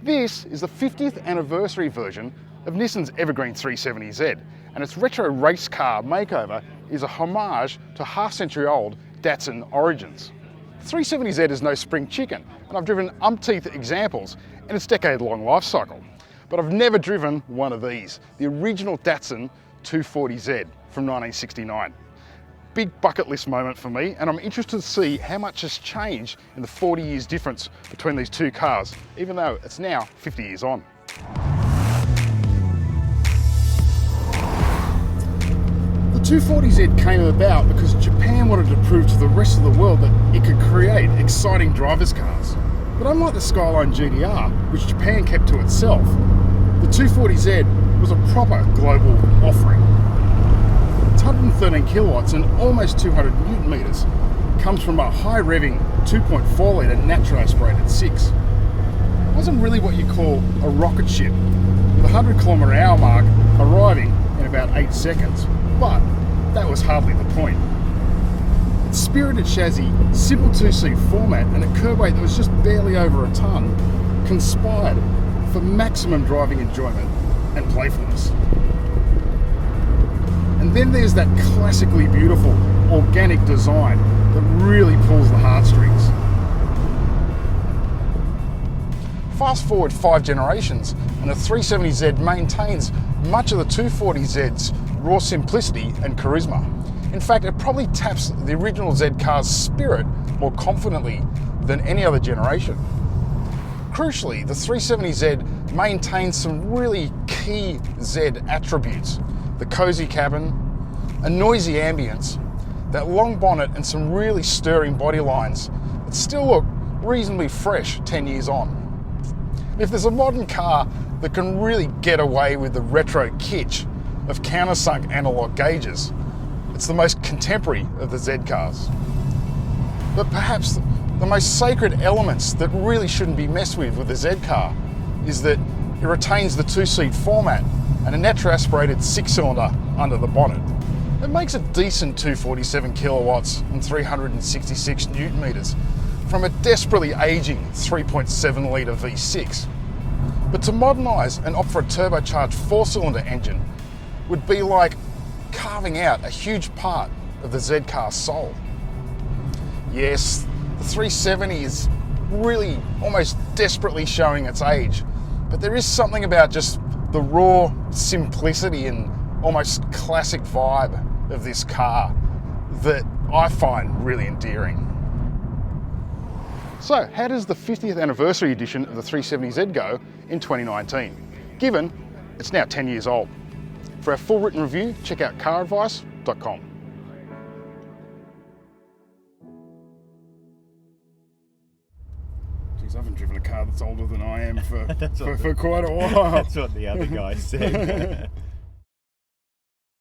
This is the 50th anniversary version of Nissan's evergreen 370Z, and its retro race car makeover is a homage to half-century old Datsun origins. The 370Z is no spring chicken, and I've driven umpteenth examples in its decade-long life cycle. But I've never driven one of these, the original Datsun 240Z from 1969. Big bucket list moment for me, and I'm interested to see how much has changed in the 40 years difference between these two cars, even though it's now 50 years on. The 240Z came about because Japan wanted to prove to the rest of the world that it could create exciting driver's cars. But unlike the Skyline GTR, which Japan kept to itself, the 240Z was a proper global offering. It's 113 kilowatts and almost 200 newton meters. It comes from a high-revving 2.4 litre naturally aspirated 6. It wasn't really what you call a rocket ship, with a 100km/h mark arriving in about 8 seconds, but that was hardly the point. Its spirited chassis, simple two-seat format and a curb weight that was just barely over a tonne conspired for maximum driving enjoyment and playfulness. And then there's that classically beautiful organic design that really pulls the heartstrings. Fast forward 5 generations and the 370Z maintains much of the 240Z's raw simplicity and charisma. In fact, it probably taps the original Z car's spirit more confidently than any other generation. Crucially, the 370Z maintains some really key Z attributes: the cozy cabin, a noisy ambience, that long bonnet and some really stirring body lines that still look reasonably fresh 10 years on. If there's a modern car that can really get away with the retro kitsch of countersunk analog gauges, it's the most contemporary of the Z cars. But perhaps the most sacred elements that really shouldn't be messed with the Z car is that it retains the two-seat format and a naturally aspirated 6-cylinder under the bonnet. It makes a decent 247 kilowatts and 366 newton meters from a desperately aging 3.7 litre V6. But to modernise and opt for a turbocharged 4-cylinder engine would be like carving out a huge part of the Z car's soul. Yes, the 370 is really almost desperately showing its age, but there is something about just the raw simplicity and almost classic vibe of this car that I find really endearing. So, how does the 50th anniversary edition of the 370Z go in 2019, given it's now 10 years old? For our full written review, check out CarAdvice.com. Geez, I haven't driven a car that's older than I am for quite a while. That's what the other guy said.